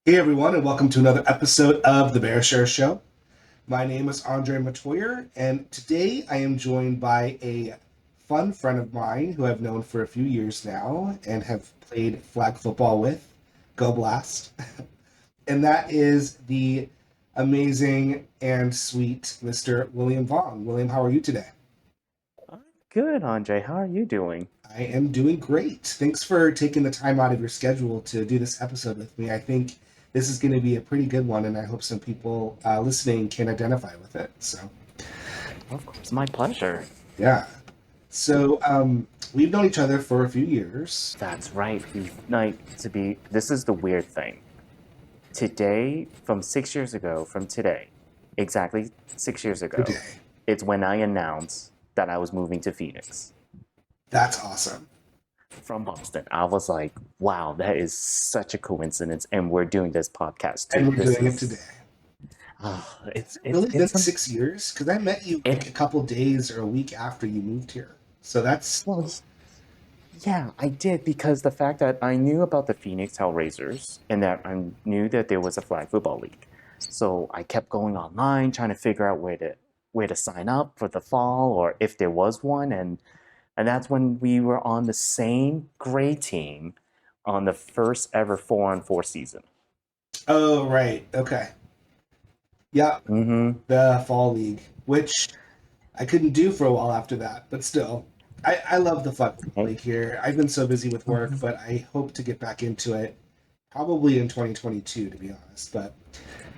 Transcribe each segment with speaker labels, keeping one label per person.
Speaker 1: Hey everyone, and welcome to another episode of TheBearShareShow. My name is Andre Matoyer, and today I am joined by a fun friend of mine who I've known for a few years now and have played flag football with. Go Blast! And that is the amazing and sweet Mr. William Vuong. William, how are you today?
Speaker 2: I'm good, Andre. How are you doing?
Speaker 1: I am doing great. Thanks for taking the time out of your schedule to do this episode with me. I think this is going to be a pretty good one, and I hope some people listening can identify with it. So,
Speaker 2: Of course, my pleasure.
Speaker 1: yeah. So, we've known each other for a few years.
Speaker 2: That's right. This is the weird thing. Today, from 6 years ago, from today, exactly 6 years ago,
Speaker 1: Today.
Speaker 2: it's when I announced that I was moving to Phoenix
Speaker 1: That's awesome.
Speaker 2: from Boston. I was like, wow, that is such a coincidence. And we're doing this podcast
Speaker 1: And
Speaker 2: too.
Speaker 1: we're
Speaker 2: This
Speaker 1: doing it today.
Speaker 2: is, oh,
Speaker 1: Has it really been
Speaker 2: it's some,
Speaker 1: 6 years? Because I met you like a
Speaker 2: it,
Speaker 1: couple days or a week after you moved here. So that's,
Speaker 2: well, Yeah, I did because the fact that I knew about the Phoenix Hellraisers and that I knew that there was a flag football league. So I kept going online trying to figure out where to sign up for the fall or if there was one and that's when we were on the same grade team on the first ever 4-on-4 season.
Speaker 1: oh, right. Okay. Yeah,
Speaker 2: Mm-hmm.
Speaker 1: the Fall League, which I couldn't do for a while after that, but still, I love the fun
Speaker 2: Hey.
Speaker 1: league here. I've been so busy with work,
Speaker 2: Mhm.
Speaker 1: but I hope to get back into it probably in 2022, to be honest. But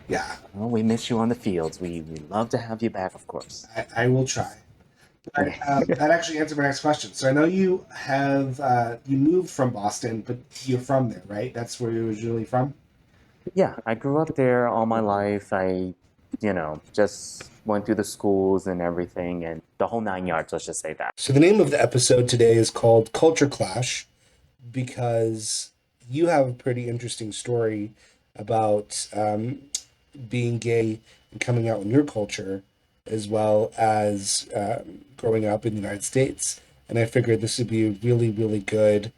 Speaker 1: yeah,
Speaker 2: Well, we miss you on the fields. We love to have you back, of course.
Speaker 1: I will try. But that actually answered my next question. So I know you have you moved from Boston, but you're from there, right? That's where you're originally from.
Speaker 2: Yeah, I grew up there all my life. Just went through the schools and everything and the whole 9 yards, let's just say that.
Speaker 1: So the name of the episode today is called Culture Clash because you have a pretty interesting story about being gay and coming out in your culture, as well as growing up in the United States. And I figured this would be a really, really good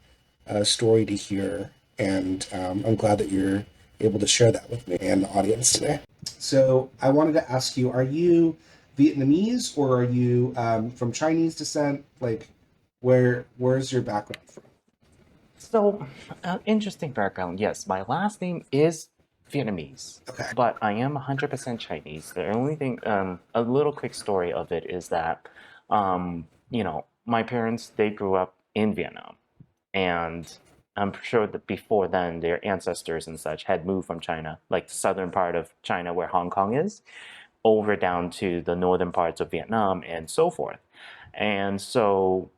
Speaker 1: story to hear. And I'm glad that you're able to share that with me and the audience today. So I wanted to ask you: are you Vietnamese or are you from Chinese descent? Like, where's your background from?
Speaker 2: So, interesting background. Yes, my last name is Vietnamese,
Speaker 1: Okay.
Speaker 2: but I am 100% Chinese. The only thing, a little quick story of it is that, my parents, they grew up in Vietnam. And I'm sure that before then, their ancestors and such had moved from China, like the southern part of China where Hong Kong is, over down to the northern parts of Vietnam and so forth. And so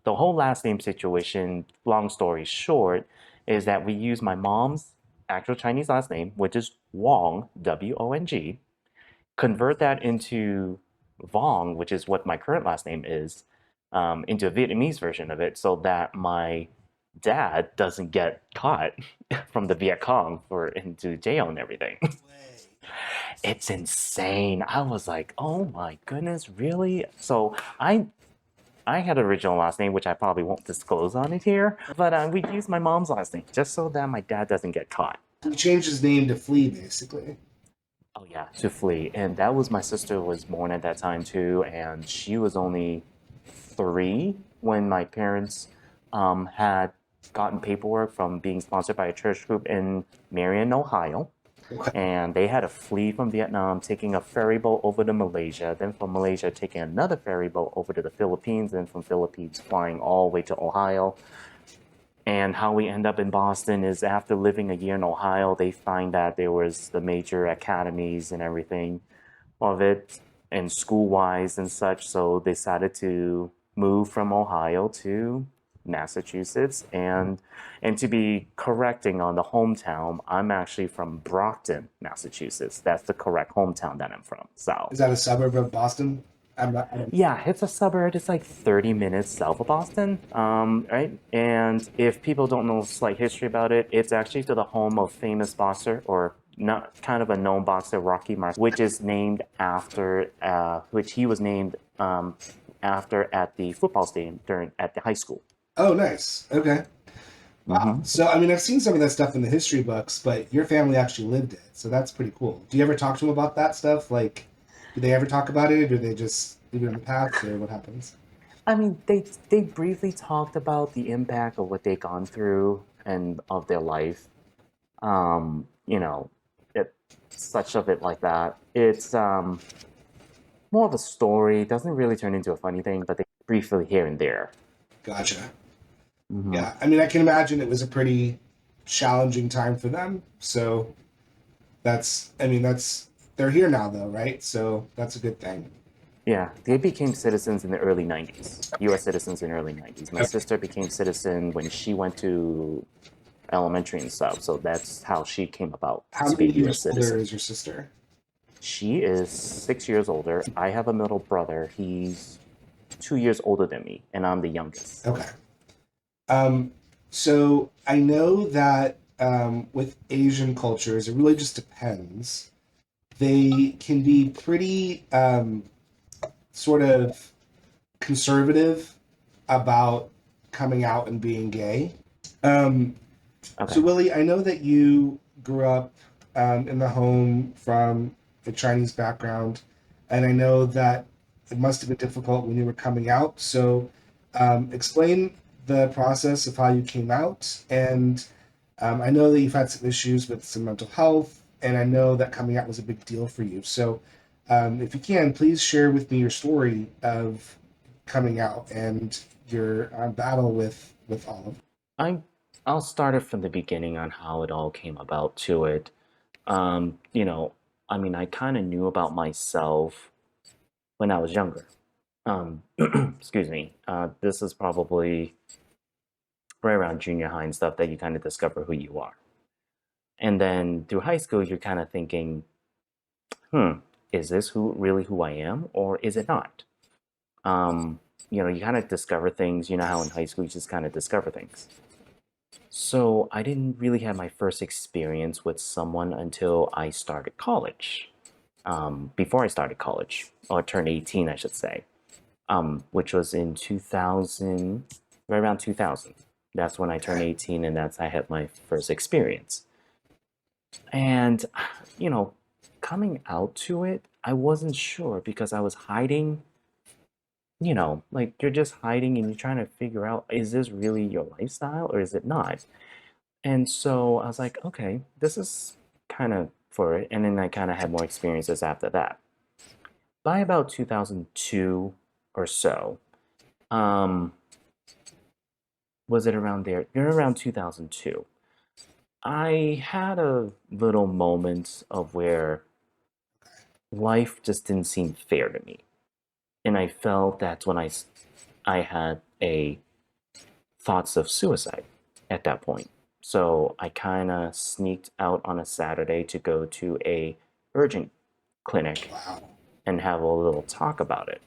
Speaker 2: the whole last name situation, long story short, is that we use my mom's actual Chinese last name, which is Wong, W-O-N-G, convert that into Vong, which is what my current last name is, into a Vietnamese version of it so that my dad doesn't get caught from the Viet Cong for into jail and everything. It's insane. I was like, oh my goodness, really? So I had an original last name, which I probably won't disclose on it here, but we use my mom's last name just so that my dad doesn't get caught.
Speaker 1: He changed his name to Flea, basically.
Speaker 2: Oh yeah, to flee. And that was my sister was born at that time too, and she was only 3 when my parents had gotten paperwork from being sponsored by a church group in Marion, Ohio.
Speaker 1: Okay.
Speaker 2: And they had to flee from Vietnam, taking a ferry boat over to Malaysia, then from Malaysia taking another ferry boat over to the Philippines, and from Philippines flying all the way to Ohio. And how we end up in Boston is after living a year in Ohio, they find that there was the major academies and everything of it, and school wise and such. So they decided to move from Ohio to Massachusetts. And to be correcting on the hometown, I'm actually from Brockton, Massachusetts. That's the correct hometown that I'm from. So
Speaker 1: Is that a suburb of Boston? I'm not. I don't,
Speaker 2: yeah, it's a suburb. It's like 30 minutes south of Boston, right? And if people don't know slight history about it, it's actually to the home of famous boxer or not kind of a known boxer, Rocky Marciano, which he was named after at the football stadium during at the high school.
Speaker 1: oh, nice. Okay. Wow.
Speaker 2: Hmm.
Speaker 1: So, I mean, I've seen some of that stuff in the history books, but your family actually lived it. So that's pretty cool. Do you ever talk to them about that stuff? Like, do they ever talk about it, or do they just leave it in the past, or what happens?
Speaker 2: I mean, they briefly talked about the impact of what they've gone through and of their life. You know, it, such of it like that. It's more of a story. It doesn't really turn into a funny thing, but they briefly here and there.
Speaker 1: Gotcha.
Speaker 2: Hmm.
Speaker 1: Yeah. I mean, I can imagine it was a pretty challenging time for them. So I mean, they're here now, though, right? So that's a good thing.
Speaker 2: Yeah, they became citizens in the early 90s, US citizens in the early 90s. My
Speaker 1: Okay.
Speaker 2: sister became citizen when she went to elementary and stuff, so that's how she came about
Speaker 1: How
Speaker 2: to be
Speaker 1: many
Speaker 2: a US
Speaker 1: years older
Speaker 2: citizen.
Speaker 1: is your sister?
Speaker 2: She is 6 years older. I have a middle brother. He's 2 years older than me, and I'm the youngest.
Speaker 1: Okay. Um, so I know that with Asian cultures, it really just depends. They can be pretty sort of conservative about coming out and being gay. Um, so,
Speaker 2: Okay.
Speaker 1: Willie, I know that you grew up in the home from a Chinese background, and I know that it must have been difficult when you were coming out. So, explain the process of how you came out. And I know that you've had some issues with some mental health, and I know that coming out was a big deal for you. So, if you can, please share with me your story of coming out and your battle with all of it.
Speaker 2: I I'll start it from the beginning on how it all came about to it. You know, I mean, I kind of knew about myself when I was younger. Excuse me. This is probably right around junior high and stuff that you kind of discover who you are. And then through high school, you're kind of thinking, hmm, is this who I am, or is it not? Um, you kind of discover things. You know how in high school you just kind of discover things. So I didn't really have my first experience with someone until I started college. Before I started college, or turned 18, I should say, which was in 2000, right around 2000. That's when I turned
Speaker 1: Okay.
Speaker 2: 18, and that's I had my first experience. And, you know, coming out to it, I wasn't sure because I was hiding. Like you're just hiding and you're trying to figure out, is this really your lifestyle or is it not? And so I was like, okay, this is kind of for it. And then I kind of had more experiences after that. By about 2002 or so, um, was it around there? You're around 2002. I had a little moment of where life just didn't seem fair to me. And I felt that's when I had a thoughts of suicide at that point. So I kind of sneaked out on a Saturday to go to a urgent clinic
Speaker 1: Wow.
Speaker 2: and have a little talk about it.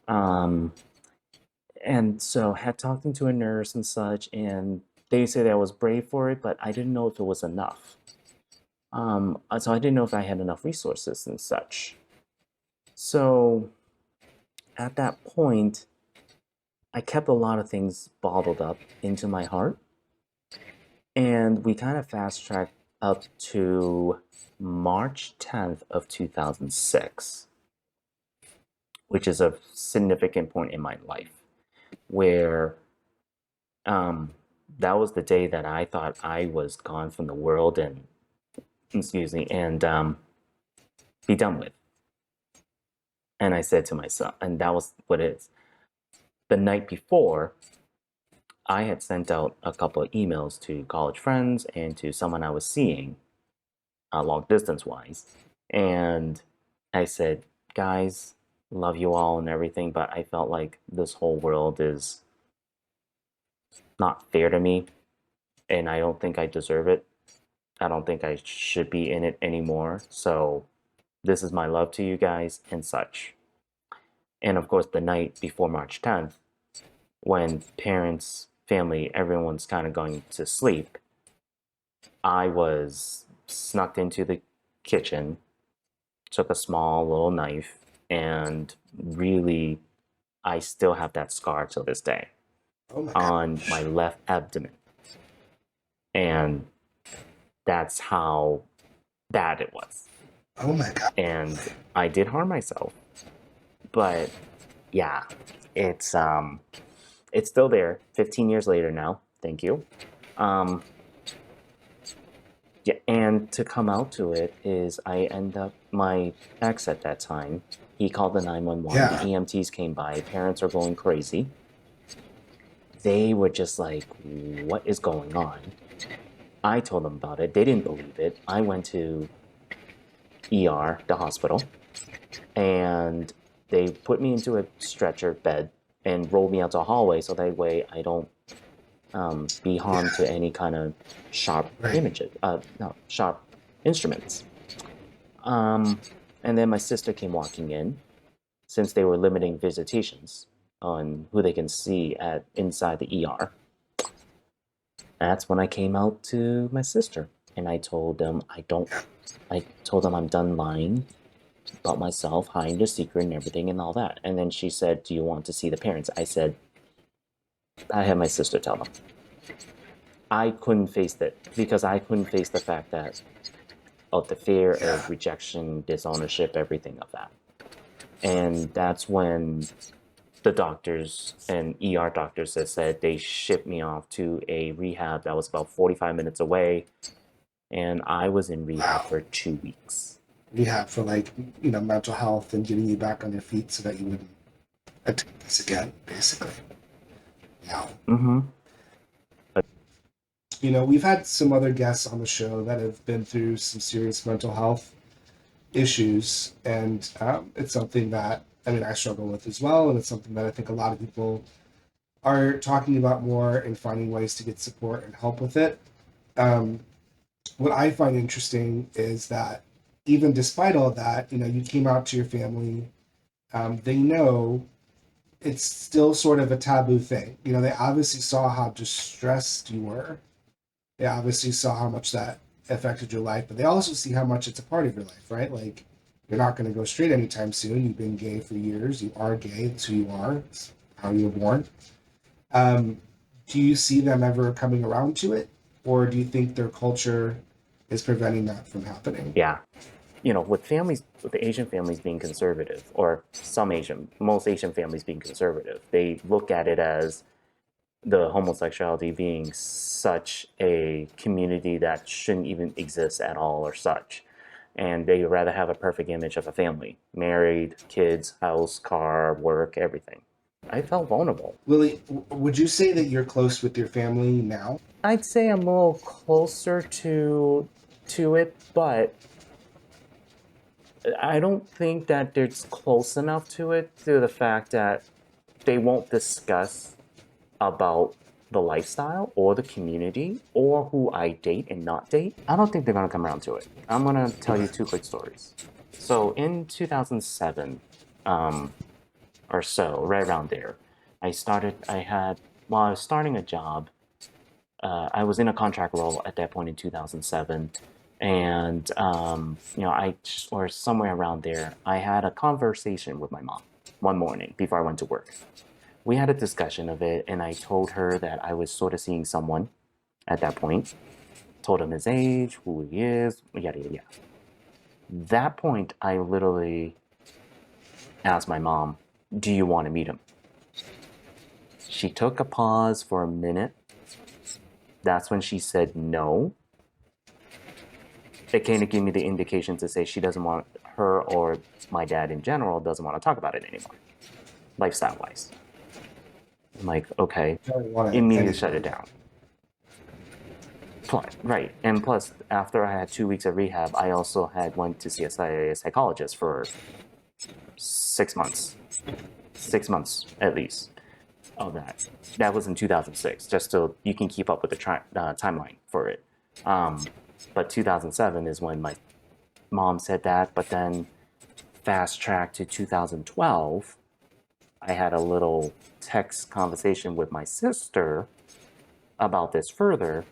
Speaker 2: Um, and so had talking to a nurse and such, and they said I was brave for it, but I didn't know if it was enough. So I didn't know if I had enough resources and such. So at that point, I kept a lot of things bottled up into my heart. And we kind of fast tracked up to March 10th of 2006, which is a significant point in my life where um, that was the day that I thought I was gone from the world and, excuse me, and be done with. And I said to myself, and that was what it is. The night before, I had sent out a couple of emails to college friends and to someone I was seeing, long distance wise. And I said, guys, love you all and everything, but I felt like this whole world is not fair to me. And I don't think I deserve it. I don't think I should be in it anymore. So this is my love to you guys and such. And of course, the night before March 10th, when parents, family, everyone's kind of going to sleep, I was snuck into the kitchen, took a small little knife, and really, I still have that scar till this day
Speaker 1: Oh my
Speaker 2: on my
Speaker 1: gosh.
Speaker 2: left abdomen. And that's how bad it was.
Speaker 1: Oh my God.
Speaker 2: And I did harm myself. But yeah, it's it's still there 15 years later now. Thank you. Um, yeah, and to come out to it is I end up my ex at that time. He called the 911.
Speaker 1: Yeah.
Speaker 2: The EMTs came by. Parents are going crazy. They were just like, "What is going on?" I told them about it. They didn't believe it. I went to ER, the hospital, and they put me into a stretcher bed and rolled me out to a hallway so that way I don't be harmed
Speaker 1: Yeah.
Speaker 2: to any kind of sharp
Speaker 1: Right.
Speaker 2: images, no, sharp instruments. Um, and then my sister came walking in since they were limiting visitations on who they can see at inside the ER. That's when I came out to my sister and I told them I told them I'm done lying about myself, hiding the secret and everything and all that. And then she said, "Do you want to see the parents?" I said, "I had my sister tell them." I couldn't face it because I couldn't face the fact that of the fear of
Speaker 1: Yeah.
Speaker 2: rejection, disownership, everything of that. And that's when the doctors and ER doctors that said they shipped me off to a rehab that was about 45 minutes away. And I was in rehab
Speaker 1: Wow.
Speaker 2: for 2 weeks.
Speaker 1: Rehab for like, mental health and getting you back on your feet so that you wouldn't attempt this again, basically. Wow.
Speaker 2: Mm-hmm.
Speaker 1: We've had some other guests on the show that have been through some serious mental health issues, and it's something that I struggle with as well, and it's something that I think a lot of people are talking about more and finding ways to get support and help with it. Um, what I find interesting is that even despite all that, you came out to your family. They know it's still sort of a taboo thing. They obviously saw how distressed you were. They obviously saw how much that affected your life, but they also see how much it's a part of your life, right? Like, you're not going to go straight anytime soon. You've been gay for years. You are gay. It's who you are. It's how you were born. Um, do you see them ever coming around to it, or do you think their culture is preventing that from happening?
Speaker 2: Yeah. With families, with the Asian families being conservative, or most Asian families being conservative, they look at it as the homosexuality being such a community that shouldn't even exist at all or such. And they rather have a perfect image of a family: married, kids, house, car, work, everything. I felt vulnerable.
Speaker 1: Willie, would you say that you're close with your family now?
Speaker 2: I'd say I'm a little closer to it, but I don't think that it's close enough to it through the fact that they won't discuss about the lifestyle or the community or who I date and not date. I don't think they're gonna come around to it. I'm gonna tell you
Speaker 1: Okay.
Speaker 2: two quick stories. So in 2007, or so, right around there, while I was starting a job, I was in a contract role at that point in 2007. And, or somewhere around there, I had a conversation with my mom one morning before I went to work. We had a discussion of it, and I told her that I was sort of seeing someone at that point. Told him his age, who he is, yada yada yada. That point, I literally asked my mom, "Do you want to meet him?" She took a pause for a minute. That's when she said no. It kind of gave me the indication to say she doesn't want her, or my dad in general doesn't want to talk about it anymore, lifestyle wise. I'm like, okay,
Speaker 1: Don't want it
Speaker 2: immediately shut it
Speaker 1: anymore.
Speaker 2: down. Right, and plus, after I had 2 weeks of rehab, I also had went to see a psychologist for 6 months, 6 months at least of that. That was in 2006, just so you can keep up with the timeline for it. Um, but 2007 is when my mom said that. But then fast track to 2012, I had a little text conversation with my sister about this further.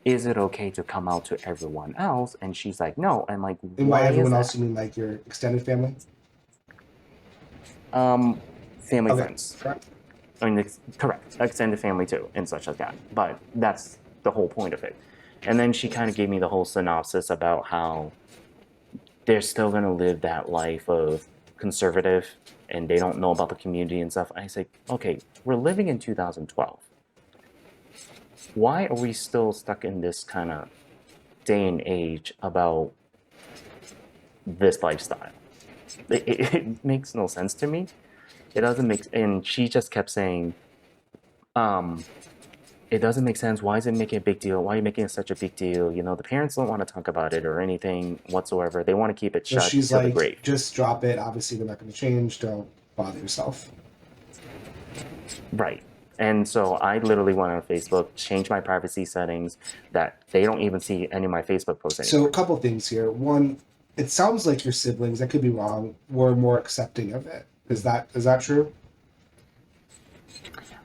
Speaker 2: Is it okay to come out to everyone else? And she's like, no. I'm like,
Speaker 1: And by
Speaker 2: why is
Speaker 1: everyone else,
Speaker 2: that?
Speaker 1: you mean like your extended family?
Speaker 2: Um, Family,
Speaker 1: Okay,
Speaker 2: friends.
Speaker 1: correct.
Speaker 2: I mean, it's correct, extended family too, and such like that. But that's the whole point of it. And then she kind of gave me the whole synopsis about how they're still going to live that life of conservative and they don't know about the community and stuff. I say, okay, we're living in 2012. Why are we still stuck in this kind of day and age about this lifestyle? It makes no sense to me. It doesn't make, and she just kept saying, um, it doesn't make sense. Why is it making a big deal? Why are you making it such a big deal? You know, the parents don't want to talk about it or anything whatsoever. They want to keep it
Speaker 1: So
Speaker 2: shut
Speaker 1: she's
Speaker 2: till the
Speaker 1: like,
Speaker 2: grave.
Speaker 1: just drop it. Obviously, they're not going to change. Don't bother yourself.
Speaker 2: Right. And so I literally went on Facebook, changed my privacy settings that they don't even see any of my Facebook posts
Speaker 1: So a
Speaker 2: anymore.
Speaker 1: couple things here. One, it sounds like your siblings, I could be wrong, were more accepting of it. Is that true?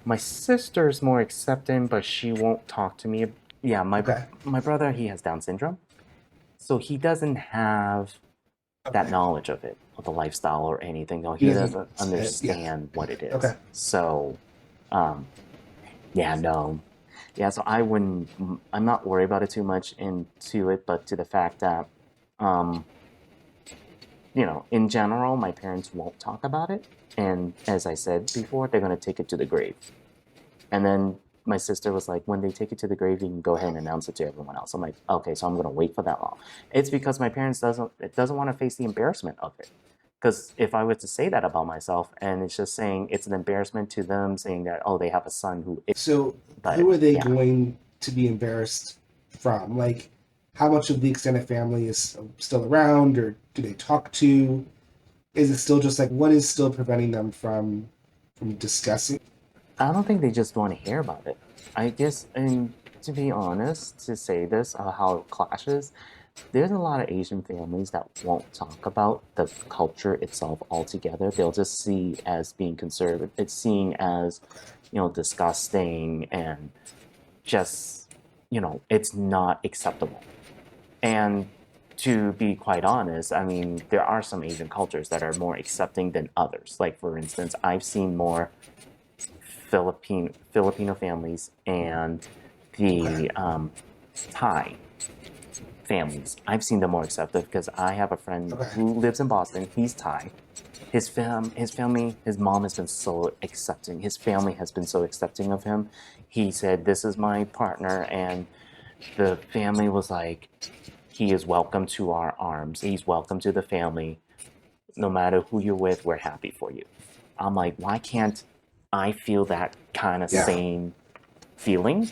Speaker 2: My sister's more accepting, but she won't talk to me. Yeah,
Speaker 1: Okay.
Speaker 2: my brother, he has Down syndrome. So he doesn't have that
Speaker 1: Okay.
Speaker 2: knowledge of it, of the lifestyle or anything. No,
Speaker 1: He
Speaker 2: he
Speaker 1: doesn't.
Speaker 2: doesn't
Speaker 1: Yeah.
Speaker 2: understand what it
Speaker 1: Okay.
Speaker 2: is. So, um, yeah, no. Yeah, so I'm not worried about it too much into it, but to the fact that, um, in general, my parents won't talk about it. And as I said before, they're going to take it to the grave. And then my sister was like, when they take it to the grave, you can go ahead and announce it to everyone else. I'm like, okay, so I'm going to wait for that long. It's because my parents doesn't want to face the embarrassment of it. Because if I were to say that about myself, and it's just saying it's an embarrassment to them, saying that they have a son who is,
Speaker 1: So
Speaker 2: but
Speaker 1: who are they
Speaker 2: yeah,
Speaker 1: going to be embarrassed from? Like, how much of the extended family is still around, or do they talk to? Is it still just like what is still preventing them from discussing?
Speaker 2: I don't think they just want to hear about it. I guess, and to be honest, to say this, how it clashes, there's a lot of Asian families that won't talk about the culture itself altogether. They'll just see as being conservative. It's seen as, disgusting and just, it's not acceptable. And to be quite honest, I mean, there are some Asian cultures that are more accepting than others. Like, for instance, I've seen more Filipino families and
Speaker 1: Okay.
Speaker 2: the Thai families. I've seen them more accepting because I have a friend
Speaker 1: Okay.
Speaker 2: who lives in Boston. He's Thai. His family, his mom has been so accepting. His family has been so accepting of him. He said, "This is my partner," and the family was like, "He is welcome to our arms. He's welcome to the family. No matter who you're with, we're happy for you." I'm like, why can't I feel that kind of
Speaker 1: Yeah.
Speaker 2: same feeling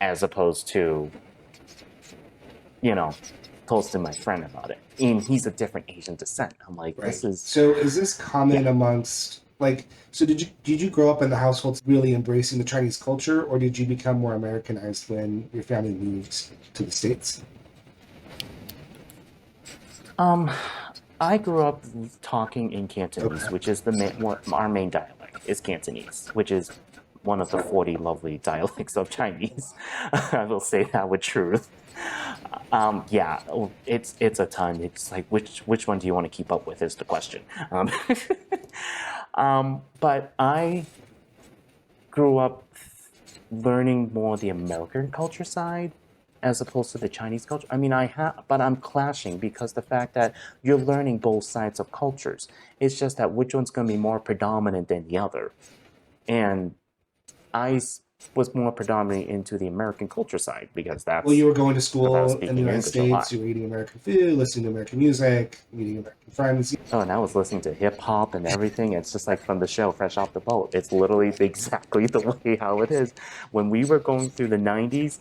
Speaker 2: as opposed to, you know, toasting my friend about it? And he's a different Asian descent. I'm like, this
Speaker 1: Right.
Speaker 2: is,
Speaker 1: So is this
Speaker 2: yeah.
Speaker 1: common amongst like so did you grow up in the household really embracing the Chinese culture, or did you become more Americanized when your family moved to the States?
Speaker 2: Um, I grew up talking in
Speaker 1: Okay.
Speaker 2: Cantonese, which is our main dialect is Cantonese, which is one of the 40 lovely dialects of Chinese. I will say that with truth. Yeah, it's a ton. It's like which one do you want to keep up with is the question. Um, but I grew up learning more the American culture side as opposed to the Chinese culture. I mean, but I'm clashing because the fact that you're learning both sides of cultures. It's just that which one's going to be more predominant than the other. And I was more predominant into the American culture side
Speaker 1: Well, you were going to
Speaker 2: because I was
Speaker 1: school in the
Speaker 2: speaking
Speaker 1: United
Speaker 2: English a
Speaker 1: States,
Speaker 2: lot.
Speaker 1: you were eating American food, listening to American music, meeting American friends.
Speaker 2: Oh, and I was listening to hip hop and everything. It's just like from the show Fresh Off the Boat. It's literally exactly the way how it is. When we were going through the 90s,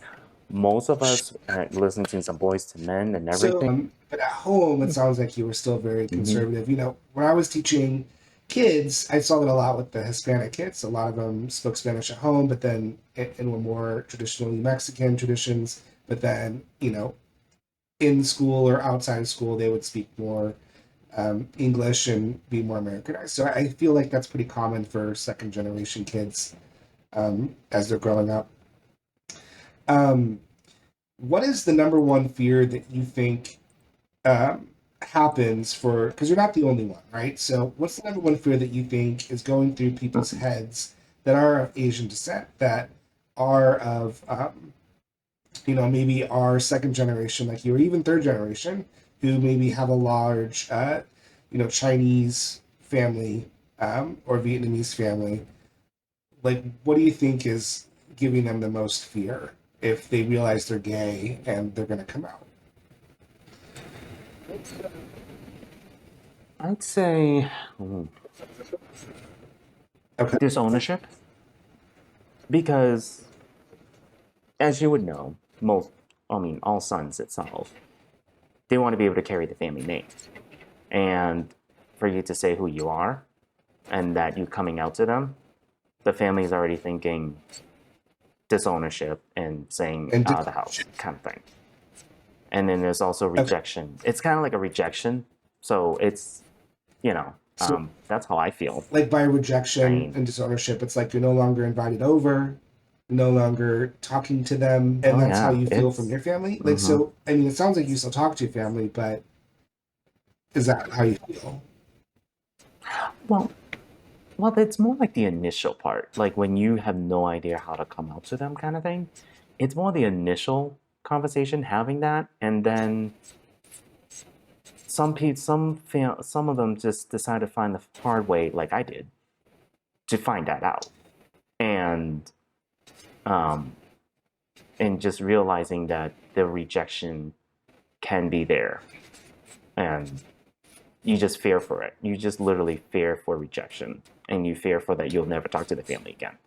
Speaker 2: most of us listening to some Boys to Men and
Speaker 1: So,
Speaker 2: everything.
Speaker 1: but at home, it sounds like you were still very
Speaker 2: Hmm.
Speaker 1: conservative. When I was teaching kids, I saw that a lot with the Hispanic kids. A lot of them spoke Spanish at home, but then in were more traditionally Mexican traditions. But then, in school or outside of school, they would speak more English and be more Americanized. So I feel like that's pretty common for second generation kids as they're growing up. Um, what is the number one fear that you think happens for, because you're not the only one, right? So what's the number one fear that you think is going through people's heads that are of Asian descent that are of maybe our second generation, like you, or even third generation, who maybe have a large, Chinese family or Vietnamese family. Like, what do you think is giving them the most fear if they realize they're gay and they're going to come out?
Speaker 2: I'd say
Speaker 1: Okay.
Speaker 2: this ownership, because as you would know, all sons itself, they want to be able to carry the family name. And for you to say who you are and that you coming out to them, the family is already thinking disownership and saying
Speaker 1: And
Speaker 2: out of the house kind of thing. And then there's also
Speaker 1: okay.
Speaker 2: rejection. It's kind of like a rejection. So it's,
Speaker 1: So,
Speaker 2: that's how I feel.
Speaker 1: like by
Speaker 2: I
Speaker 1: rejection
Speaker 2: mean,
Speaker 1: and disownership, it's like you're no longer invited over, no longer talking to them, and
Speaker 2: oh
Speaker 1: that's how
Speaker 2: yeah,
Speaker 1: you feel from
Speaker 2: it's,
Speaker 1: your family. Like,
Speaker 2: mm-hmm.
Speaker 1: so, I mean, it sounds like you still talk to your family, but is that how you feel?
Speaker 2: Well, Well, it's more like the initial part, like when you have no idea how to come out to them, kind of thing. It's more the initial conversation, having that, and then some of them just decide to find the hard way, like I did, to find that out, and um, and just realizing that the rejection can be there, and you just fear for it. You just literally fear for rejection, and you fear for that you'll never talk to the family again.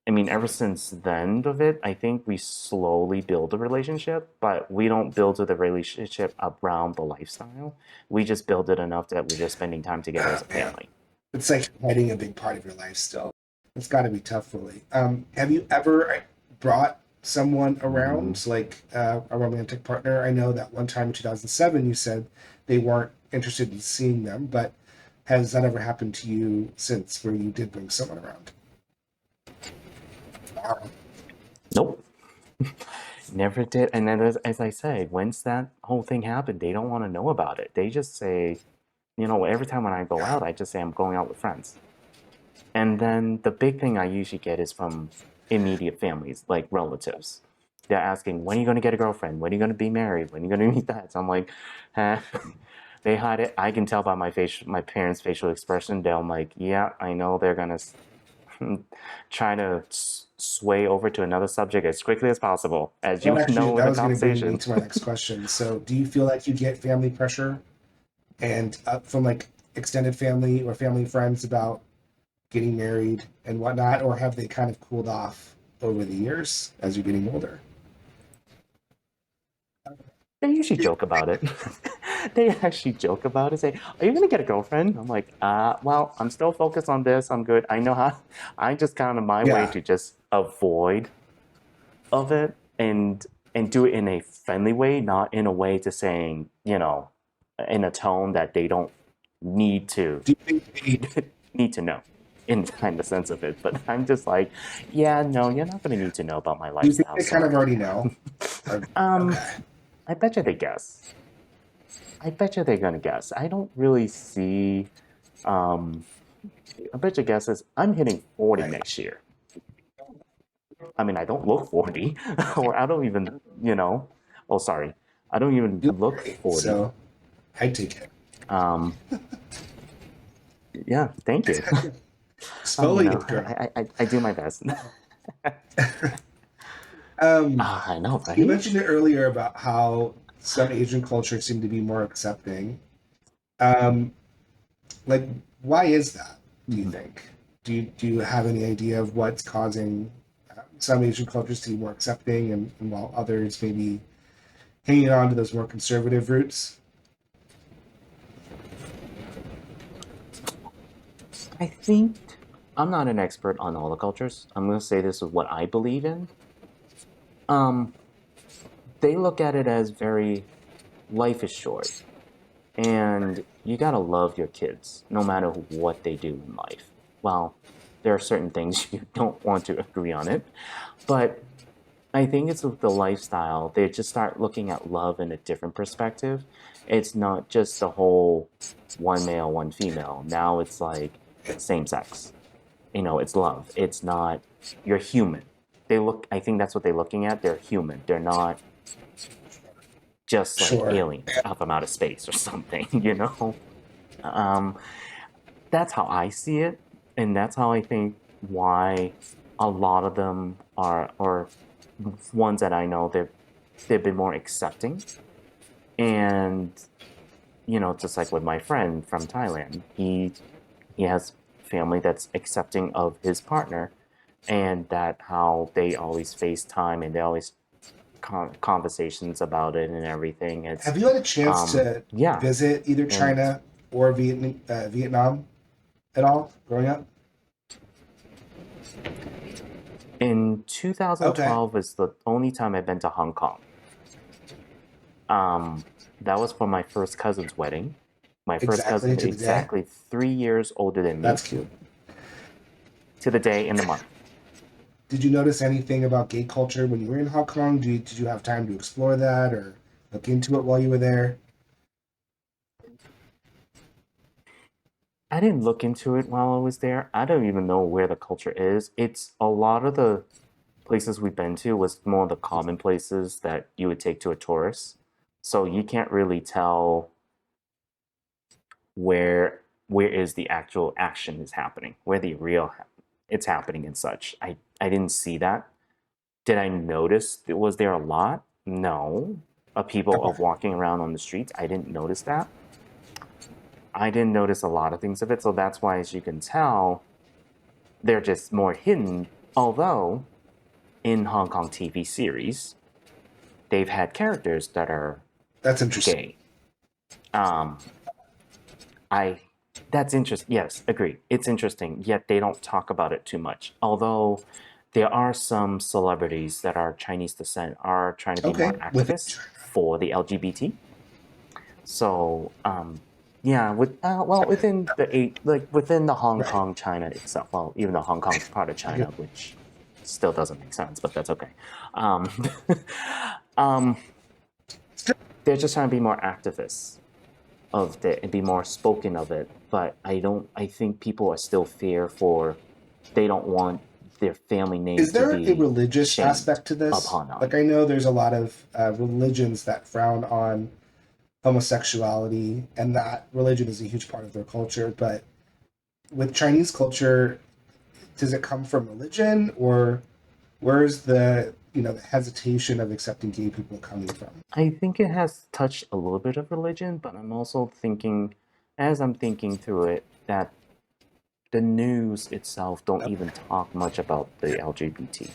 Speaker 2: I mean, ever since the end of it, I think we slowly build a relationship, but we don't build the relationship around the lifestyle. We just build it enough that we're just spending time together as a
Speaker 1: Man,
Speaker 2: family.
Speaker 1: it's like hiding a big part of your life still. It's got to be tough, really. Have you ever brought someone
Speaker 2: Mm,
Speaker 1: around, like a romantic partner? I know that one time in 2007 you said they weren't interested in seeing them, but has that ever happened to you since where you did bring someone around? Wow.
Speaker 2: nope, never did. And then, as I say, once that whole thing happened, they don't want to know about it. They just say, every time when I go
Speaker 1: Yeah.
Speaker 2: out, I just say I'm going out with friends. And then the big thing I usually get is from immediate families, like relatives. They're asking, when are you going to get a girlfriend? When are you going to be married? When are you going to meet that? So I'm like, eh. They hide it. I can tell by my parents' facial expression. They're like, yeah, I know they're going to try to sway over to another subject as quickly as possible, as you
Speaker 1: That
Speaker 2: would
Speaker 1: actually
Speaker 2: know in
Speaker 1: that
Speaker 2: the
Speaker 1: was going to bring me
Speaker 2: conversation.
Speaker 1: to my next question. So, do you feel like you get family pressure and from like extended family or family friends about getting married and whatnot, or have they kind of cooled off over the years as you're getting older?
Speaker 2: They usually joke about it. They actually joke about it. Say, "Are you gonna get a girlfriend?" I'm like, well, I'm still focused on this. I'm good. I know how. I just kind of my way
Speaker 1: Yeah.
Speaker 2: to just avoid of it and do it in a friendly way, not in a way to saying, in a tone that they don't need to
Speaker 1: Do you think they,
Speaker 2: need to know in kind of sense of it. But I'm just like, yeah, no, you're not gonna need to know about my
Speaker 1: do you think
Speaker 2: lifestyle.
Speaker 1: they kind of
Speaker 2: Sorry.
Speaker 1: already know? Or,
Speaker 2: Um,
Speaker 1: okay.
Speaker 2: I bet you they guess. I bet you they're gonna guess. I don't really see. Um, I bet your guess is I'm hitting 40
Speaker 1: Right.
Speaker 2: next year. I mean, I don't look 40, or I don't even, Oh, sorry, I don't even
Speaker 1: You look
Speaker 2: look
Speaker 1: great.
Speaker 2: 40.
Speaker 1: So I take it.
Speaker 2: Um, yeah, thank you.
Speaker 1: Exfoliate, girl.
Speaker 2: I do my best. I know,
Speaker 1: You
Speaker 2: right?
Speaker 1: mentioned it earlier about how some Asian cultures seem to be more accepting. Um, like, why is that? Do you
Speaker 2: Mhm.
Speaker 1: think? Do you have any idea of what's causing some Asian cultures to be more accepting, and while others maybe hanging on to those more conservative roots?
Speaker 2: I think I'm not an expert on all the cultures. I'm gonna say this is what I believe in. Um, they look at it as very life is short. And you gotta love your kids, no matter what they do in life. Well, there are certain things you don't want to agree on it, but I think it's with the lifestyle. They just start looking at love in a different perspective. It's not just the whole one male, one female. Now it's like same sex. It's love. It's not, you're human. I think that's what they're looking at. They're human. They're not just like
Speaker 1: Sure.
Speaker 2: aliens out from outer space or something, you know? Um, that's how I see it, and that's how I think why a lot of them are, or ones that I know, they've been more accepting. And just like with my friend from Thailand, he has family that's accepting of his partner, and that how they always FaceTime and they always conversations about it and everything. It's
Speaker 1: Have you had a chance to
Speaker 2: yeah,
Speaker 1: visit either
Speaker 2: and
Speaker 1: China or Vietnam at all growing up?
Speaker 2: in
Speaker 1: Okay,
Speaker 2: 2012 is the only time I've been to Hong Kong. Um, that was for my first cousin's wedding. My first
Speaker 1: exactly
Speaker 2: cousin,
Speaker 1: to the day.
Speaker 2: exactly 3 years older than me,
Speaker 1: That's cute.
Speaker 2: to the day and the month.
Speaker 1: Did you notice anything about gay culture when you were in Hong Kong? Did you have time to explore that or look into it while you were there?
Speaker 2: I didn't look into it while I was there. I don't even know where the culture is. It's a lot of the places we've been to was more the common places that you would take to a tourist. So you can't really tell where is the actual action is happening, where the real it's happening and such. I didn't see that. Did I notice was there a lot? No. Of people of
Speaker 1: Okay.
Speaker 2: walking around on the streets. I didn't notice that. I didn't notice a lot of things of it, so that's why, as you can tell, they're just more hidden. Although in Hong Kong TV series, they've had characters that are
Speaker 1: That's interesting.
Speaker 2: gay. Um, I that's interesting. Yes, agree. It's interesting. Yet they don't talk about it too much. Although there are some celebrities that are Chinese descent are trying to be more
Speaker 1: Okay, within
Speaker 2: activists
Speaker 1: China.
Speaker 2: for the LGBT. So yeah, well, within the within the Hong
Speaker 1: Right.
Speaker 2: Kong China itself. Well, even though Hong Kong's part of
Speaker 1: I get
Speaker 2: China, which still doesn't make sense, but that's okay. Um, um, they're just trying to be more activists of it and be more spoken of it. But I think people are still fear for. They don't want their family name
Speaker 1: Is
Speaker 2: to
Speaker 1: there a
Speaker 2: be
Speaker 1: religious
Speaker 2: shamed
Speaker 1: aspect to this?
Speaker 2: upon on.
Speaker 1: Like, I know there's a lot of religions that frown on homosexuality, and that religion is a huge part of their culture. But with Chinese culture, does it come from religion, or where's the hesitation of accepting gay people coming from?
Speaker 2: I think it has touched a little bit of religion, but I'm also thinking, as I'm thinking through it, that the news itself don't
Speaker 1: Okay,
Speaker 2: even talk much about the LGBT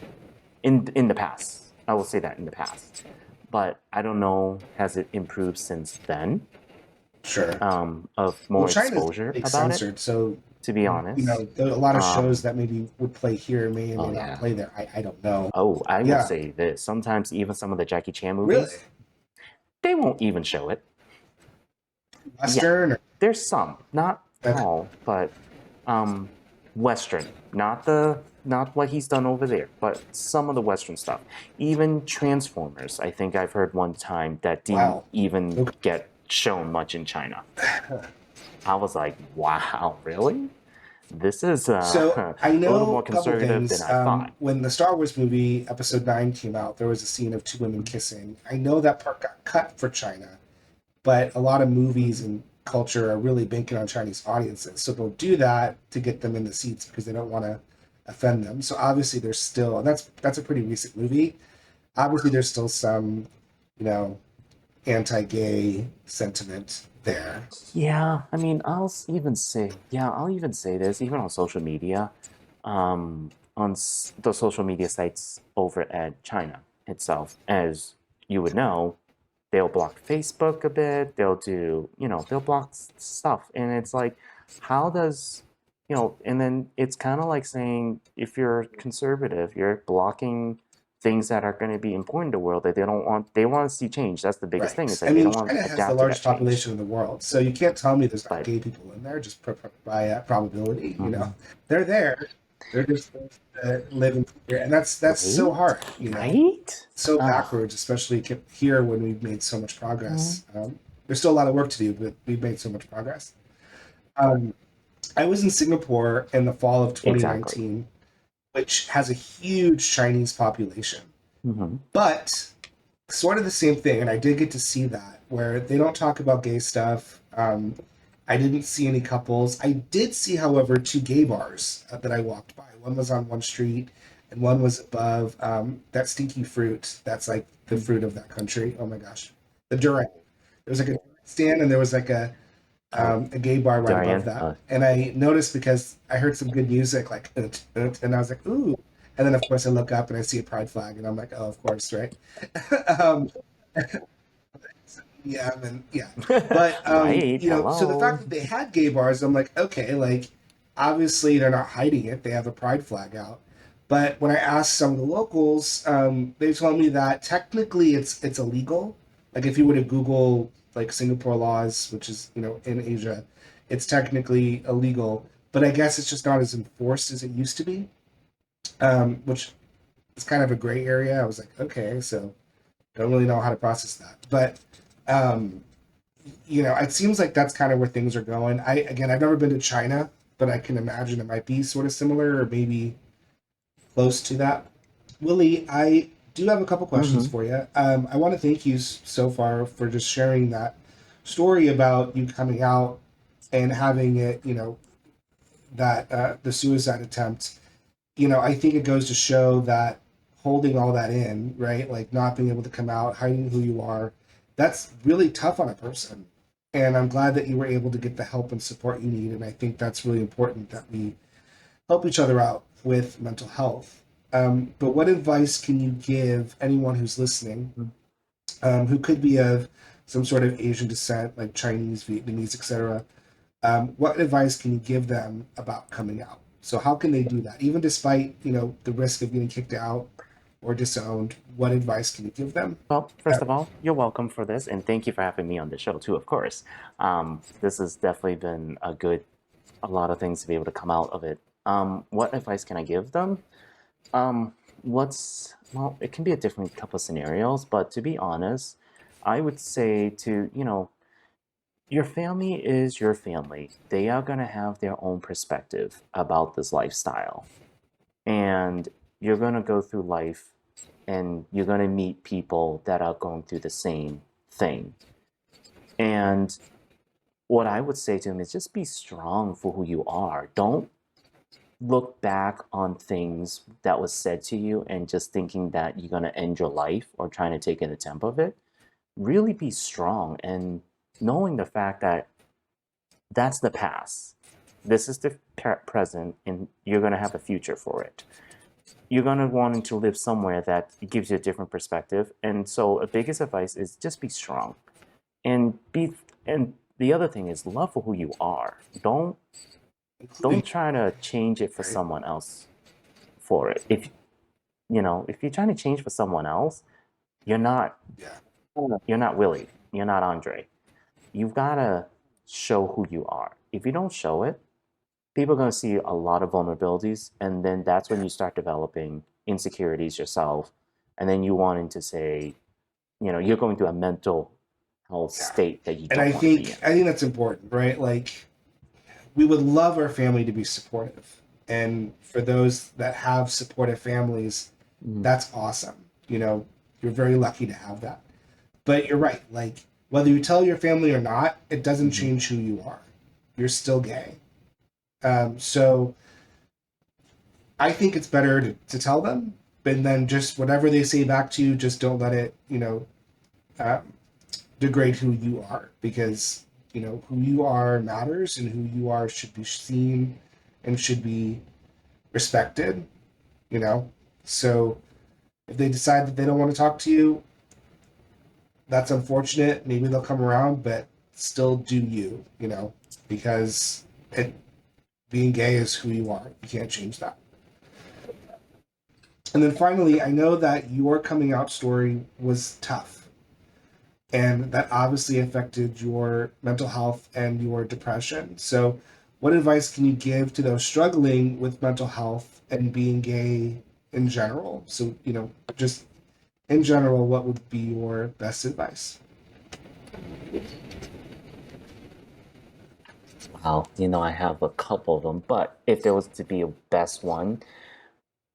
Speaker 2: in the past. I will say that in the past, but I don't know has it improved since then,
Speaker 1: sure.
Speaker 2: of
Speaker 1: Well,
Speaker 2: more
Speaker 1: China's
Speaker 2: exposure
Speaker 1: big
Speaker 2: about it.
Speaker 1: censored, so
Speaker 2: To be honest,
Speaker 1: there are a lot of shows
Speaker 2: um,
Speaker 1: that maybe would play here may or may
Speaker 2: oh
Speaker 1: not
Speaker 2: yeah.
Speaker 1: play there. I don't know.
Speaker 2: Oh, I will
Speaker 1: Yeah,
Speaker 2: say this. Sometimes even some of the Jackie Chan
Speaker 1: really.
Speaker 2: movies, they won't even show it. Yeah,
Speaker 1: Western or
Speaker 2: there's some, not
Speaker 1: okay.
Speaker 2: all, but um, Western, not what he's done over there, but some of the Western stuff. Even Transformers, I think I've heard one time that didn't
Speaker 1: Wow.
Speaker 2: even
Speaker 1: Okay.
Speaker 2: get shown much in China. I was like, wow, really? This is
Speaker 1: So
Speaker 2: a
Speaker 1: I
Speaker 2: little
Speaker 1: know
Speaker 2: more
Speaker 1: a couple
Speaker 2: conservative than
Speaker 1: things.
Speaker 2: I thought.
Speaker 1: When the Star Wars movie Episode 9 came out, there was a scene of two women kissing. I know that part got cut for China, but a lot of movies and culture are really banking on Chinese audiences. So they'll do that to get them in the seats because they don't want to offend them. So obviously there's still, and that's a pretty recent movie. Obviously there's still some, you know, anti-gay sentiment there.
Speaker 2: Yeah, I mean, I'll even say this, even on social media, on the social media sites over at China itself, as you would know, they'll block Facebook a bit, they'll block stuff. And it's like, how does, and then it's kind of like saying, if you're conservative, you're blocking things that are going to be important to the world that they want to see change. That's the biggest thing. It's
Speaker 1: Right. I
Speaker 2: like they
Speaker 1: mean,
Speaker 2: don't want
Speaker 1: China
Speaker 2: to
Speaker 1: has the
Speaker 2: adapt to that
Speaker 1: largest
Speaker 2: change.
Speaker 1: population in the world, so you can't tell me there's not
Speaker 2: But
Speaker 1: gay people in there just by probability.
Speaker 2: mhm.
Speaker 1: They're there. They're just living here, and that's so
Speaker 2: Right?
Speaker 1: hard.
Speaker 2: Right?
Speaker 1: So
Speaker 2: Oh.
Speaker 1: backwards, especially here when we've made so much
Speaker 2: Mhm.
Speaker 1: progress. There's still a lot of work to do, but we've made so much progress. Um, I was in Singapore in the fall of
Speaker 2: Exactly.
Speaker 1: 2019, which has a huge Chinese population.
Speaker 2: Mm-hmm.
Speaker 1: But sort of the same thing, and I did get to see that where they don't talk about gay stuff. I didn't see any couples. I did see, however, two gay bars that I walked by. One was on one street, and one was above that stinky fruit. That's like the fruit of that country. Oh my gosh, the durian. There was like a stand, and there was like
Speaker 2: Oh,
Speaker 1: a gay bar right above
Speaker 2: Darian.
Speaker 1: that. And I noticed because I heard some good music, like, and I was like, ooh. And then, of course, I look up and I see a pride flag, and I'm like, oh, of course, right? um, yeah, I mean, yeah. But,
Speaker 2: Right.
Speaker 1: so the fact
Speaker 2: Hello.
Speaker 1: that they had gay bars, I'm like, okay, like, obviously they're not hiding it. They have a pride flag out. But when I asked some of the locals, they told me that technically it's illegal. Like if you were to Google like Singapore laws, which is in Asia, it's technically illegal. But I guess it's just not as enforced as it used to be, which is kind of a gray area. I was like, okay, so don't really know how to process that. But um, it seems like that's kind of where things are going. I've never been to China, but I can imagine it might be sort of similar or maybe close to that. Willie, I do have a couple questions
Speaker 2: Mm-hmm.
Speaker 1: for you. I want to thank you so far for just sharing that story about you coming out and having it, that the suicide attempt. I think it goes to show that holding all that in, right? Like not being able to come out, hiding who you are, that's really tough on a person. And I'm glad that you were able to get the help and support you need. And I think that's really important that we help each other out with mental health. But what advice can you give anyone who's listening, who could be of some sort of Asian descent, like Chinese, Vietnamese, etc.? What advice can you give them about coming out? So how can they do that, even despite the risk of getting kicked out or disowned? What advice can you give them?
Speaker 2: Well, first
Speaker 1: That
Speaker 2: of all, you're welcome for this, and thank you for having me on the show too. Of course, this has definitely been a lot of things to be able to come out of it. What advice can I give them? Um, well, it can be a different couple of scenarios, but to be honest, I would say to, your family is your family. They are going to have their own perspective about this lifestyle. And you're going to go through life and you're going to meet people that are going through the same thing. And what I would say to them is just be strong for who you are. Don't look back on things that was said to you and just thinking that you're going to end your life or trying to take an attempt of it. Really be strong and knowing the fact that that's the past. This is the present, and you're going to have a future for it. You're going to want to live somewhere that gives you a different perspective. And so, a biggest advice is just be strong and and the other thing is love for who you are. Don't
Speaker 1: including
Speaker 2: try to change it for
Speaker 1: right?
Speaker 2: someone else for it. If you're trying to change for someone else, you're not
Speaker 1: Yeah,
Speaker 2: you're not Willie. You're not Andre. You've got to show who you are. If you don't show it, people are going to see a lot of vulnerabilities, and then that's when
Speaker 1: yeah,
Speaker 2: you start developing insecurities yourself, and then you wanting to say, you're going through a mental health
Speaker 1: yeah.
Speaker 2: state that you
Speaker 1: And
Speaker 2: don't
Speaker 1: I
Speaker 2: want to be
Speaker 1: think
Speaker 2: in.
Speaker 1: I think that's important, right? Like we would love our family to be supportive, and for those that have supportive families,
Speaker 2: Mm-hmm.
Speaker 1: that's awesome. You're very lucky to have that. But you're right. Like whether you tell your family or not, it doesn't
Speaker 2: Mm-hmm.
Speaker 1: change who you are. You're still gay. So I think it's better to tell them, and then just whatever they say back to you, just don't let it, um, degrade who you are, because who you are matters, and who you are should be seen and should be respected. You know, so if they decide that they don't want to talk to you, that's unfortunate. Maybe they'll come around, but still do you. Because it being gay is who you are. You can't change that. And then finally, I know that your coming out story was tough, and that obviously affected your mental health and your depression. So, what advice can you give to those struggling with mental health and being gay in general? So, just in general, what would be your best advice?
Speaker 2: Wow, I have a couple of them, but if there was to be a best one,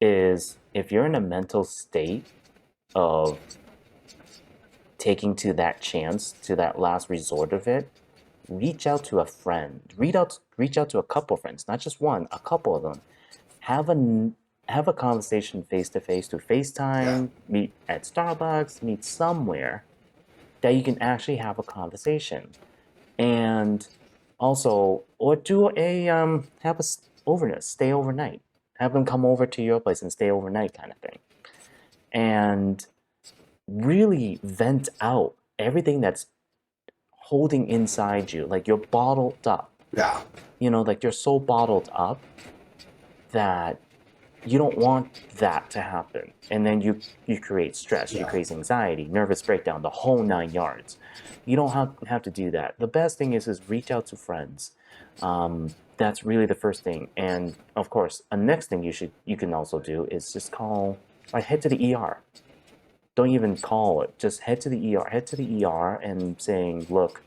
Speaker 2: is if you're in a mental state of taking to that chance, to that last resort of it, reach out to a friend. Reach out to a couple of friends, not just one, a couple of them. Have a have a conversation face to face, to
Speaker 1: Yeah.
Speaker 2: FaceTime, meet at Starbucks, meet somewhere that you can actually have a conversation. And also, or do a have a overnight, stay overnight. Have them come over to your place and stay overnight, kind of thing. And really vent out everything that's holding inside you, like you're bottled up.
Speaker 1: Yeah.
Speaker 2: Like you're so bottled up that you don't want that to happen. And then you create stress, you
Speaker 1: Yeah.
Speaker 2: create anxiety, nervous breakdown, the whole 9 yards. You don't have to do that. The best thing is reach out to friends. That's really the first thing. And of course, a next thing you can also do is just call, like, head to the ER. Don't even call it. Just head to the ER. Head to the ER and saying, look,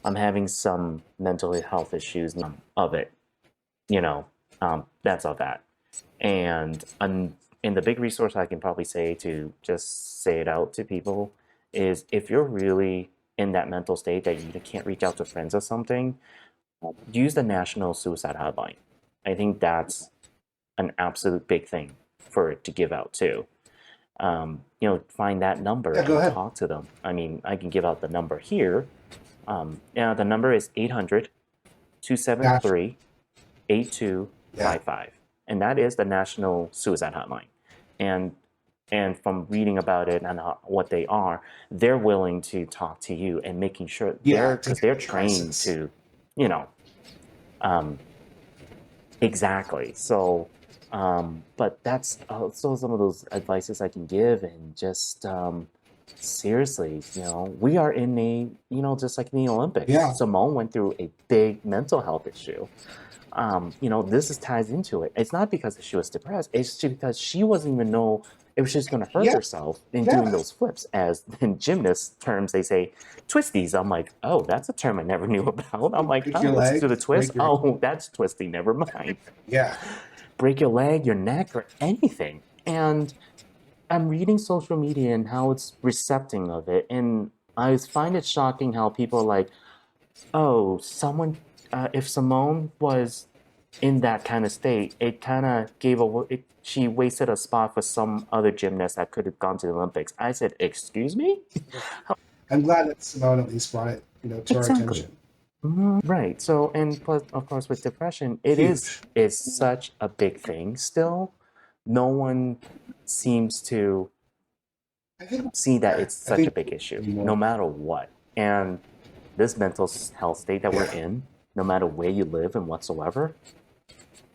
Speaker 2: I'm having some mental health issues of it. You know, that's all that. And the big resource I can probably say to just say it out to people is if you're really in that mental state that you can't reach out to friends or something, use the National Suicide Hotline. I think that's an absolute big thing for it to give out too. Find that number
Speaker 1: Yeah. Go
Speaker 2: and
Speaker 1: ahead.
Speaker 2: talk to them. I mean, I can give out the number here. The number is 800 two seven
Speaker 1: Gotcha.
Speaker 2: three 8255, and that is the National Suicide Hotline. And and from reading about it and what they are, they're willing to talk to you and making sure
Speaker 1: Yeah.
Speaker 2: because
Speaker 1: Take
Speaker 2: they're trained
Speaker 1: crisis.
Speaker 2: to, you know, um, exactly. So, but that's also some of those advices I can give, and just seriously, we are in just like in the Olympics.
Speaker 1: Yeah.
Speaker 2: Simone went through a big mental health issue. This is ties into it. It's not because she was depressed. It's just because she wasn't even know if she's going to hurt
Speaker 1: Yeah.
Speaker 2: herself in doing
Speaker 1: Yeah.
Speaker 2: those flips. As in gymnast terms, they say twisties. I'm like, oh, that's a term I never knew about. I'm like,
Speaker 1: Break
Speaker 2: oh,
Speaker 1: your
Speaker 2: what's to
Speaker 1: leg.
Speaker 2: the twist?
Speaker 1: Break your.
Speaker 2: Oh, that's twisting. Never mind.
Speaker 1: Yeah.
Speaker 2: Break your leg, your neck, or anything. And I'm reading social media and how it's recepting of it, and I find it shocking how people are like, oh, if Simone was in that kind of state, it kind of she wasted a spot for some other gymnast that could have gone to the Olympics. I said, excuse me?
Speaker 1: I'm glad that Simone at least brought it, to our
Speaker 2: Exactly.
Speaker 1: attention.
Speaker 2: Right. So, and plus, of course, with depression, it is
Speaker 1: Huge.
Speaker 2: is such a big thing still. No one seems to
Speaker 1: I think.
Speaker 2: see that
Speaker 1: Yeah.
Speaker 2: it's
Speaker 1: I
Speaker 2: such a
Speaker 1: think
Speaker 2: big issue, no
Speaker 1: anymore.
Speaker 2: matter what. And this mental health state that we're
Speaker 1: Yeah.
Speaker 2: in, no matter where you live and whatsoever,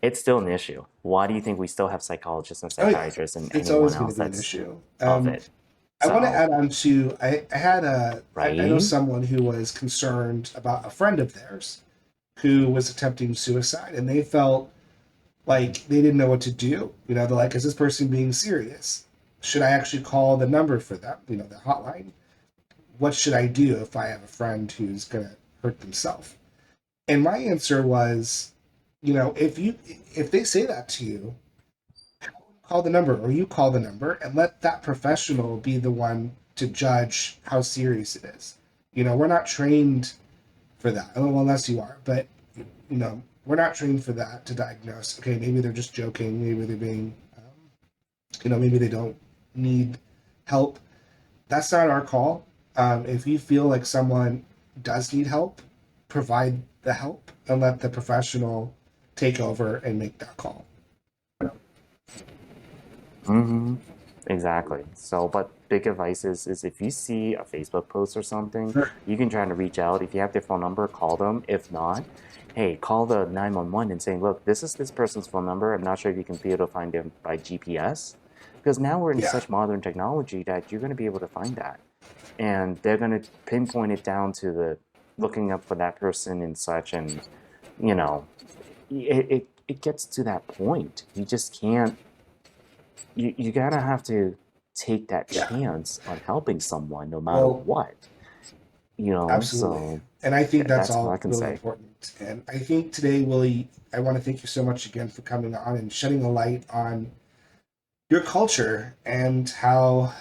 Speaker 2: it's still an issue. Why do you think we still have psychologists and
Speaker 1: Oh yeah.
Speaker 2: psychiatrists and
Speaker 1: It's
Speaker 2: anyone
Speaker 1: always going
Speaker 2: else
Speaker 1: to be an
Speaker 2: that's
Speaker 1: issue.
Speaker 2: of it?
Speaker 1: I want to
Speaker 2: So,
Speaker 1: add on to I had I know
Speaker 2: right?
Speaker 1: someone who was concerned about a friend of theirs who was attempting suicide, and they felt like they didn't know what to do. They're like, is this person being serious? Should I actually call the number for them? The hotline. What should I do if I have a friend who's gonna hurt themselves? And my answer was, if they say that to you, call the number, or you call the number, and let that professional be the one to judge how serious it is. We're not trained for that. Well, unless you are, but we're not trained for that to diagnose. Okay, maybe they're just joking. Maybe they're being, maybe they don't need help. That's not our call. If you feel like someone does need help, provide the help and let the professional take over and make that call.
Speaker 2: Mm-hmm. Exactly. So, but big advice is if you see a Facebook post or something,
Speaker 1: Sure.
Speaker 2: you can try to reach out. If you have their phone number, call them. If not, hey, call the 911 and say, look, this is this person's phone number. I'm not sure if you can be able to find them by GPS. Because now we're in
Speaker 1: Yeah.
Speaker 2: such modern technology that you're going to be able to find that. And they're going to pinpoint it down to the looking up for that person and such. And, you know, it gets to that point. You just can't, you gotta have to take that
Speaker 1: Yeah.
Speaker 2: chance on helping someone no matter
Speaker 1: Well,
Speaker 2: what,
Speaker 1: absolutely.
Speaker 2: so
Speaker 1: And I think that's
Speaker 2: that's all I
Speaker 1: all
Speaker 2: can
Speaker 1: really
Speaker 2: say.
Speaker 1: important. And I think today, Willie, I want to thank you so much again for coming on and shedding a light on your culture and how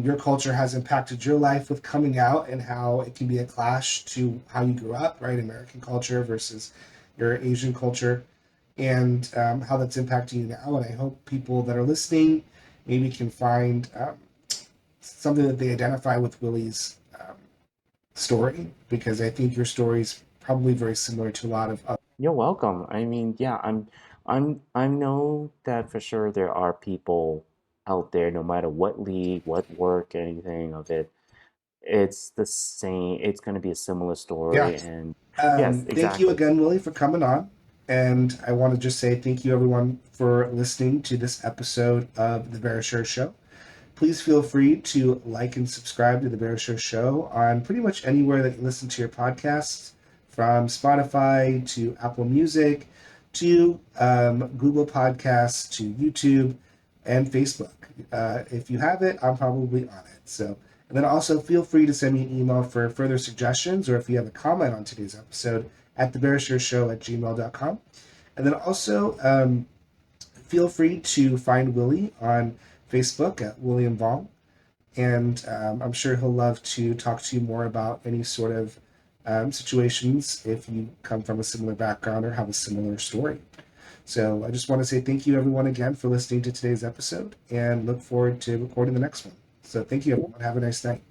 Speaker 1: your culture has impacted your life with coming out, and how it can be a clash to how you grew up, right? American culture versus your Asian culture, and how that's impacting you now. And I hope people that are listening maybe can find something that they identify with Willie's story, because I think your story is probably very similar to a lot of other.
Speaker 2: You're welcome. I mean, yeah, I know that for sure there are people out there, no matter what league, what work, anything of it, it's the same. It's going to be a similar
Speaker 1: Yeah.
Speaker 2: story, and yes,
Speaker 1: Thank you
Speaker 2: exactly.
Speaker 1: again, Willie, for coming on. And I want to just say thank you, everyone, for listening to this episode of The Bear Share Show. Please feel free to like and subscribe to The Bear Share Show on pretty much anywhere that you listen to your podcasts, from Spotify to Apple Music to Google Podcasts to YouTube and Facebook. If you have it, I'm probably on it. So, and then also feel free to send me an email for further suggestions, or if you have a comment on today's episode, at thebearshareshow@gmail.com. And then also feel free to find Willie on Facebook at William Vuong, and I'm sure he'll love to talk to you more about any sort of situations if you come from a similar background or have a similar story. So I just want to say thank you, everyone, again for listening to today's episode, and look forward to recording the next one. So thank you, everyone. Have a nice night.